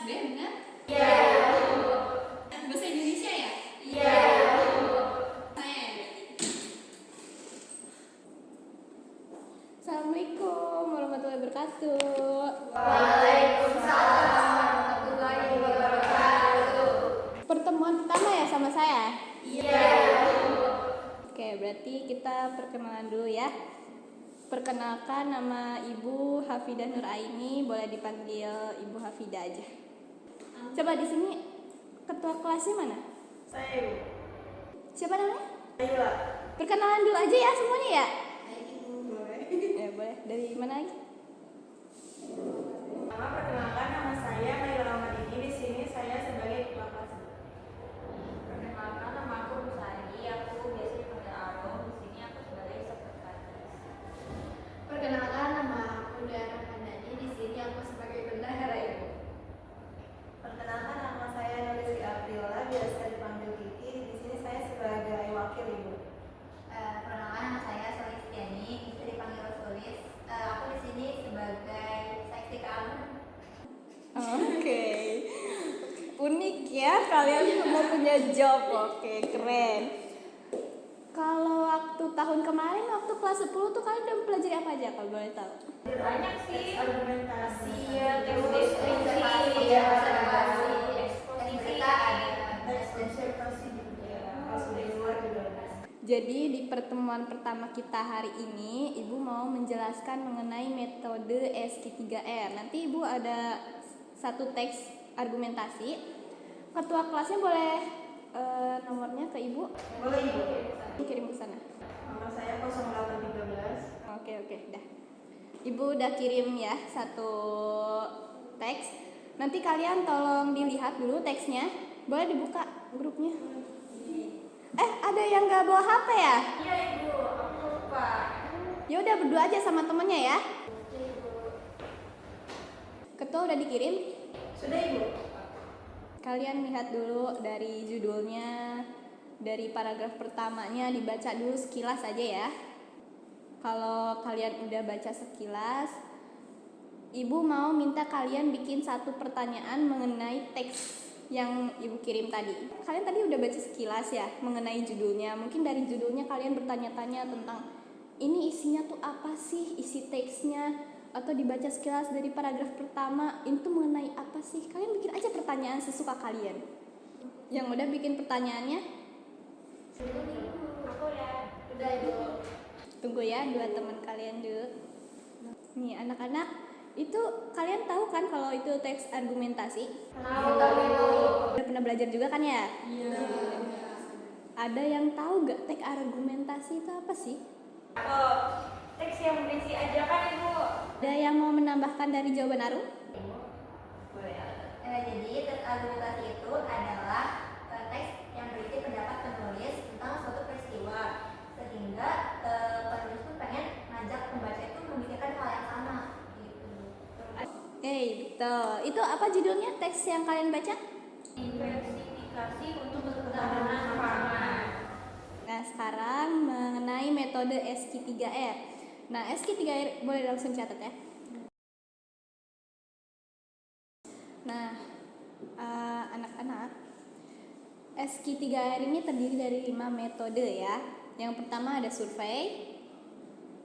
B, benar? Iya. Bahasa Indonesia ya? Iya. Saya ya berarti. Assalamualaikum warahmatullahi wabarakatuh. Waalaikumsalam warahmatullahi wabarakatuh. Pertemuan pertama ya sama saya? Iya. Oke, berarti kita perkenalan dulu ya. Perkenalkan, nama Ibu Hafidah Nuraini, boleh dipanggil Ibu Hafidah aja. Coba di sini ketua kelasnya mana? Saya Ibu. Siapa namanya? Ayla. Perkenalan dulu aja ya semuanya ya. Boleh. Ya boleh. Dari mana lagi? Perkenalkan, nama saya Naila Ramadini. Di sini saya sebagai ketua kelas. Perkenalkan, nama aku Rusani, aku biasa dipanggil Arum. Di sini aku sebagai sekretaris. Perkenalkan, nama aku Dara Kandani. Di sini aku sebagai bendahara Ibu. Perkenalkan, nama saya Nurisi Aprila, biasa dipanggil Kiki. Di sini saya sebagai wakil Ibu. Perkenalkan, nama saya Solistiani, bisa dipanggil Solis. Aku di sini sebagai seksi keamanan. Oke. Unik ya, kalian semua punya job. Oke, keren. Kalau waktu tahun kemarin, waktu kelas 10 tuh kalian udah pelajari apa aja kalau boleh tahu? Banyak sih. Argumentasi, Iya, terus observasi, iya, observasi, eksposisi, observasi juga. Pas di luar juga ada. Jadi di pertemuan pertama kita hari ini, Ibu mau menjelaskan mengenai metode SQ3R. Nanti Ibu ada satu teks argumentasi. Ketua kelasnya boleh nomornya ke Ibu, Boleh Ibu. kirim ke sana. Nomor saya 0813. Oke, dah. Ibu udah kirim ya satu teks. Nanti kalian tolong dilihat dulu teksnya. Boleh dibuka grupnya. Ada yang nggak bawa HP ya? Iya Ibu, aku lupa. Ya udah berdua aja sama temennya ya. Ketua udah dikirim. Sudah Ibu. Kalian lihat dulu dari judulnya, dari paragraf pertamanya dibaca dulu sekilas aja ya. Kalau kalian udah baca sekilas, Ibu mau minta kalian bikin satu pertanyaan mengenai teks yang Ibu kirim tadi. Kalian tadi udah baca sekilas ya mengenai judulnya. Mungkin dari judulnya kalian bertanya-tanya tentang ini isinya tuh apa sih, isi teksnya, atau dibaca sekilas dari paragraf pertama itu mengenai apa sih. Kalian bikin aja pertanyaan sesuka kalian. Yang udah bikin pertanyaannya Aku Udah Ibu. tunggu ya, dua teman kalian dulu. Nih anak-anak, itu kalian tahu kan kalau itu teks argumentasi? Tahu Ibu. Udah pernah belajar juga kan ya? Iya. Ada yang tahu gak teks argumentasi itu apa sih? teks yang berisi ajakan Ibu. Ada yang mau menambahkan dari jawaban Arum? Jadi teks argumentasi itu adalah teks yang berisi pendapat penulis tentang suatu peristiwa, sehingga penulis pun pengen ngajak pembaca itu memikirkan hal yang sama gitu. Betul. Itu apa judulnya teks yang kalian baca? Diversifikasi untuk ketahanan pangan. Nah, sekarang mengenai metode SQ3R. Nah, SQ3R boleh langsung catat ya. Nah, anak-anak, SQ3R ini terdiri dari 5 metode ya. Yang pertama ada survei,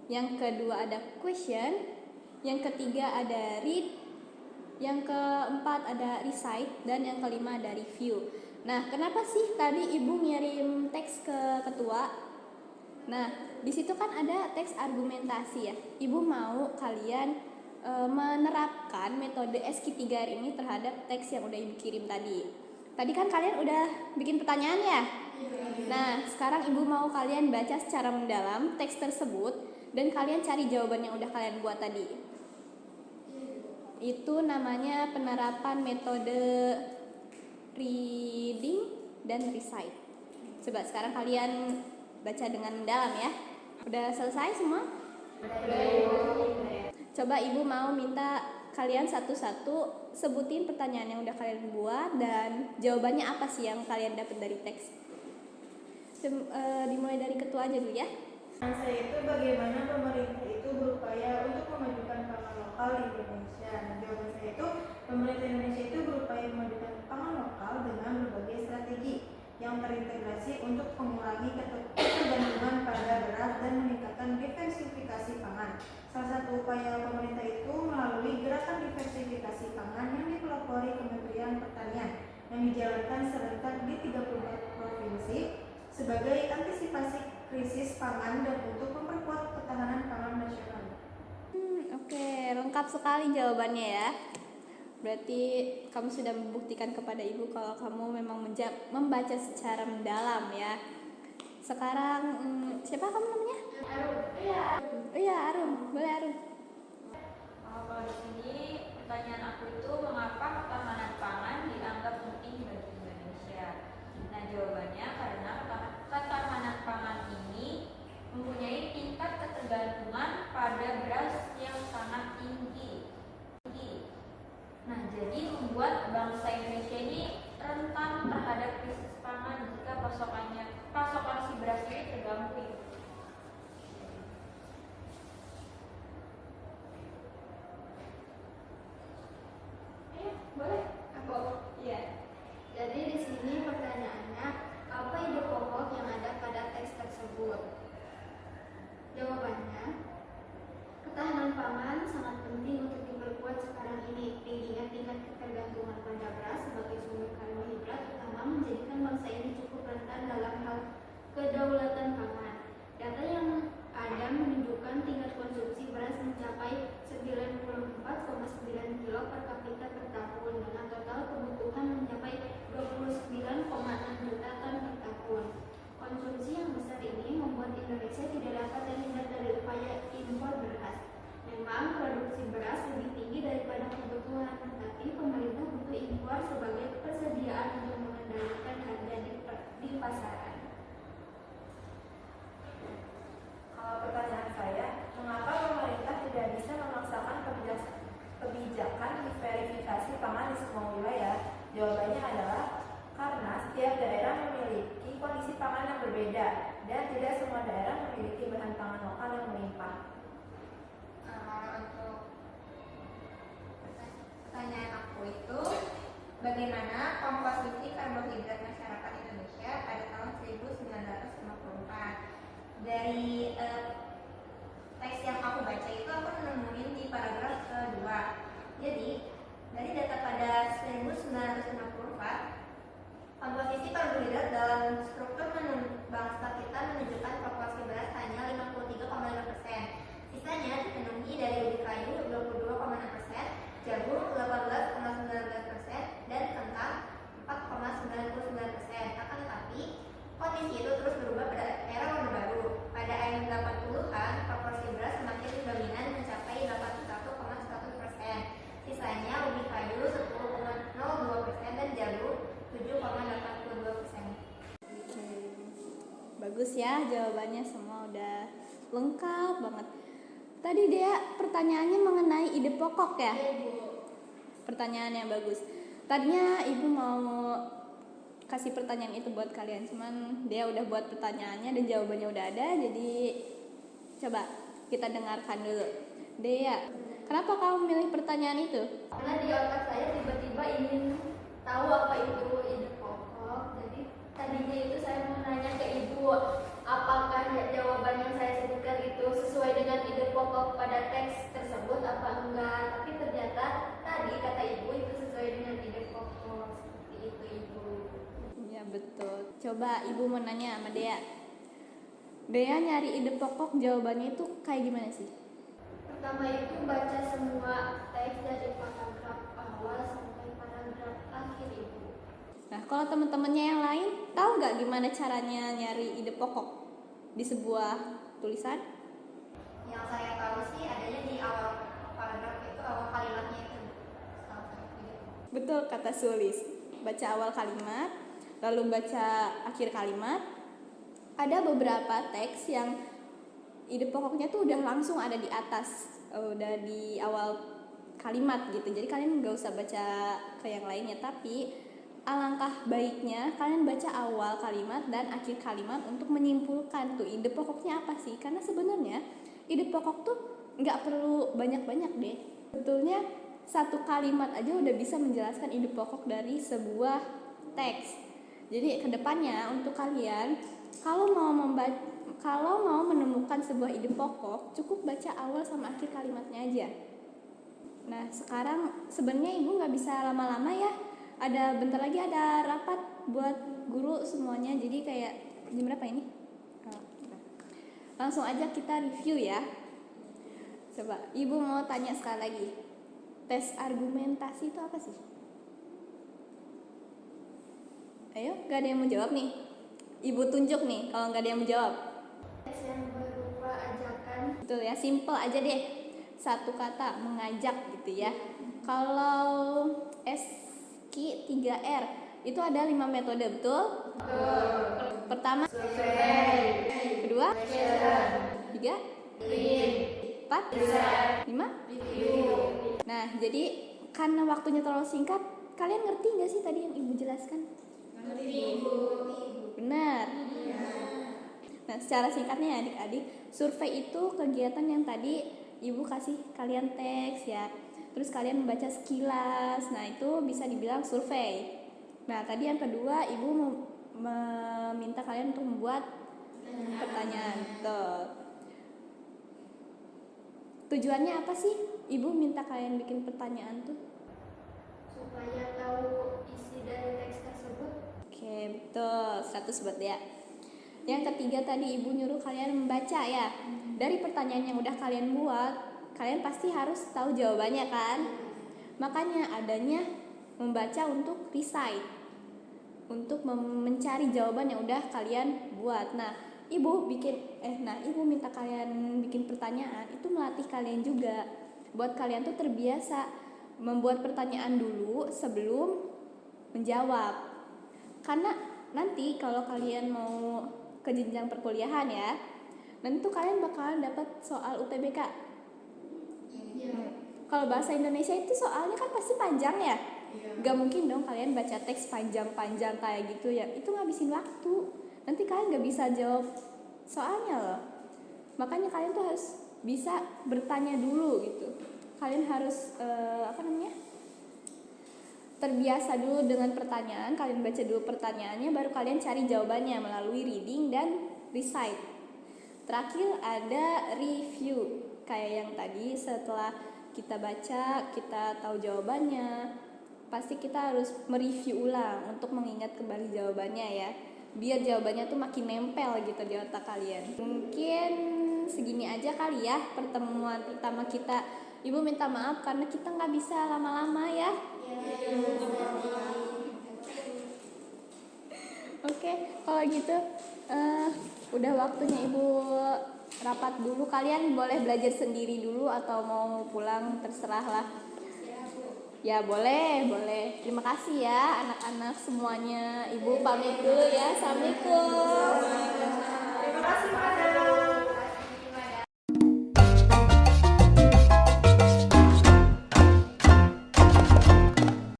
yang kedua ada question, yang ketiga ada read, yang keempat ada recite, dan yang kelima ada review. Nah, kenapa sih tadi Ibu ngirim teks ke ketua? Nah, di situ kan ada teks argumentasi ya. Ibu mau kalian menerapkan metode SQ3R ini terhadap teks yang udah Ibu kirim tadi. Tadi kan kalian udah bikin pertanyaan ya? Nah, sekarang Ibu mau kalian baca secara mendalam teks tersebut dan kalian cari jawaban yang udah kalian buat tadi. Itu namanya penerapan metode reading dan recite. Coba sekarang kalian baca dengan mendalam ya. Udah selesai semua? Coba Ibu mau minta kalian satu-satu sebutin pertanyaan yang udah kalian buat dan jawabannya apa sih yang kalian dapat dari teks. Dimulai dari ketua aja dulu ya. Saya itu bagaimana pemerintah itu berupaya untuk memajukan pangan lokal di Indonesia. Nah, jawaban saya itu pemerintah Indonesia itu berupaya diadakan serentak di 34 provinsi sebagai antisipasi krisis pangan dan untuk memperkuat ketahanan pangan nasional. Oke, lengkap sekali jawabannya ya. Berarti kamu sudah membuktikan kepada ibu kalau kamu memang membaca secara mendalam ya. Sekarang siapa kamu namanya? Arum. Iya, Arum. Boleh Arum. Kalau di sini pertanyaan aku itu mengapa ketahanan pangan dianggap penting bagi Indonesia? Nah jawabannya karena ketahanan pangan ini mempunyai tingkat ketergantungan pada beras yang sangat tinggi. Nah jadi membuat bangsa Indonesia ini rentan terhadap krisis pangan jika pasokan si beras ini terganggu. Boleh? Aku. Iya. Jadi di sini pertanyaannya, apa ide pokok yang ada pada teks tersebut? Jawabannya, ketahanan pangan sangat penting untuk diperkuat sekarang ini. Tingginya tingkat ketergantungan pada beras sebagai sumber karbohidrat utama menjadikan bangsa ini cukup rentan dalam hal kedaulatan pangan. Data yang ada menunjukkan tingkat konsumsi beras mencapai 94,9 kilo per kapita per tahun dengan total kebutuhan mencapai 29,6 juta ton per tahun. Konsumsi yang besar ini membuat Indonesia tidak dapat terhindar dari upaya impor beras. Memang produksi beras lebih tinggi daripada kebutuhan, tetapi pemerintah butuh impor sebagai persediaan untuk mengendalikan harga di pasaran. Kalau pertanyaan saya, mengapa pemerintah tidak bisa memaksakan kebijakan diverifikasi pangan di semua wilayah? Jawabannya adalah karena setiap daerah memiliki kondisi pangan yang berbeda dan tidak semua daerah memiliki bahan pangan lokal yang melimpah. Untuk pertanyaan aku itu, bagaimana komposisi karbohidrat masyarakat Indonesia pada tahun 1954? Dari teks yang aku baca itu aku menemukan di paragraf kedua. Jadi dari data pada 1964, komposisi karbohidrat dalam struktur bangsa kita menunjukkan proporsi beras hanya 53,5%. Sisanya dipenuhi dari ubi kayu 22,6%, jagung 18,19%, dan kentang 4,99%. Akan tetapi kondisi itu terus berubah pada era Orde Baru. Pada akhir 80-an, proporsi beras semakin dominan mencapai 81,1%. Sisanya ubi kayu 10,02% dan jagung 7,82%. Bagus ya jawabannya, semua udah lengkap banget. Tadi dia pertanyaannya mengenai ide pokok ya? Pertanyaan yang bagus. Tadinya ibu mau kasih pertanyaan itu buat kalian, cuman dia udah buat pertanyaannya dan jawabannya udah ada, jadi coba kita dengarkan dulu. Dea, kenapa kamu milih pertanyaan itu? Karena di otak saya tiba-tiba ingin tahu apa itu ide pokok. Jadi tadinya itu saya mau nanya ke ibu, apakah jawaban yang saya sebutkan itu sesuai dengan ide pokok pada teks tersebut apa enggak. Tapi ternyata tadi kata ibu itu sesuai dengan ide pokok. Seperti itu ibu. Ya betul. Coba ibu mau nanya sama Dea. Dea nyari ide pokok, jawabannya itu kayak gimana sih? Pertama itu baca semua teks dari paragraf awal sampai paragraf akhir ibu. Nah, kalau teman-temannya yang lain tahu nggak gimana caranya nyari ide pokok di sebuah tulisan? Yang saya tahu sih adanya di awal paragraf itu, awal kalimatnya itu. Betul kata Sulis. Baca awal kalimat, lalu baca akhir kalimat. Ada beberapa teks yang ide pokoknya tuh udah langsung ada di atas, udah di awal kalimat gitu. Jadi kalian nggak usah baca ke yang lainnya, tapi alangkah baiknya kalian baca awal kalimat dan akhir kalimat untuk menyimpulkan tuh ide pokoknya apa sih. Karena sebenarnya ide pokok tuh nggak perlu banyak-banyak deh. Sebetulnya satu kalimat aja udah bisa menjelaskan ide pokok dari sebuah teks. Jadi kedepannya untuk kalian kalau mau menemukan sebuah ide pokok, cukup baca awal sama akhir kalimatnya aja. Nah sekarang sebenarnya ibu nggak bisa lama-lama ya, ada bentar lagi ada rapat buat guru semuanya. Jadi kayak jam berapa ini? Langsung aja kita review ya. Coba Ibu mau tanya sekali lagi. Tes argumentasi itu apa sih? Ayo, gak ada yang mau jawab nih. Ibu tunjuk nih kalau gak ada yang mau jawab. Tes yang berupa ajakan. Betul ya, simple aja deh. Satu kata, mengajak gitu ya. Kalau SQ 3R itu ada 5 metode, betul? Pertama, kedua, tiga, empat, lima. Nah, jadi karena waktunya terlalu singkat, kalian ngerti nggak sih tadi yang Ibu jelaskan? Benar. Nah, secara singkatnya adik-adik, survei itu kegiatan yang tadi Ibu kasih kalian teks ya. Terus kalian membaca sekilas. Nah, itu bisa dibilang survei. Nah, tadi yang kedua Ibu meminta kalian untuk membuat pertanyaan. Tujuannya apa sih? Ibu minta kalian bikin pertanyaan tuh Supaya tahu isi dari teks tersebut. Oke, betul. 100 buat ya. Yang ketiga tadi Ibu nyuruh kalian membaca ya. Dari pertanyaan yang udah kalian buat, kalian pasti harus tahu jawabannya kan? Makanya adanya membaca untuk recite. Untuk mencari jawaban yang udah kalian buat. Nah, Ibu minta kalian bikin pertanyaan, itu melatih kalian juga. Buat kalian tuh terbiasa membuat pertanyaan dulu sebelum menjawab. Karena nanti kalau kalian mau ke jenjang perkuliahan ya, nanti tuh kalian bakalan dapat soal UTBK. Kalau bahasa Indonesia itu soalnya kan pasti panjang ya. Gak mungkin dong kalian baca teks panjang-panjang kayak gitu ya. Itu ngabisin waktu. Nanti kalian gak bisa jawab soalnya loh. Makanya kalian tuh harus bisa bertanya dulu gitu. Kalian harus terbiasa dulu dengan pertanyaan, kalian baca dulu pertanyaannya, baru kalian cari jawabannya melalui reading dan recite. Terakhir ada review, kayak yang tadi setelah kita baca, kita tahu jawabannya, pasti kita harus mereview ulang untuk mengingat kembali jawabannya ya, biar jawabannya tuh makin nempel gitu di otak kalian. Mungkin segini aja kali ya pertemuan pertama kita. Ibu minta maaf karena kita nggak bisa lama-lama ya. Oke, kalau gitu udah waktunya Ibu rapat dulu. Kalian boleh belajar sendiri dulu atau mau pulang terserah lah. Ya boleh. Terima kasih ya anak-anak semuanya. Ibu pamit dulu ya. Assalamualaikum. Terima kasih, Madam.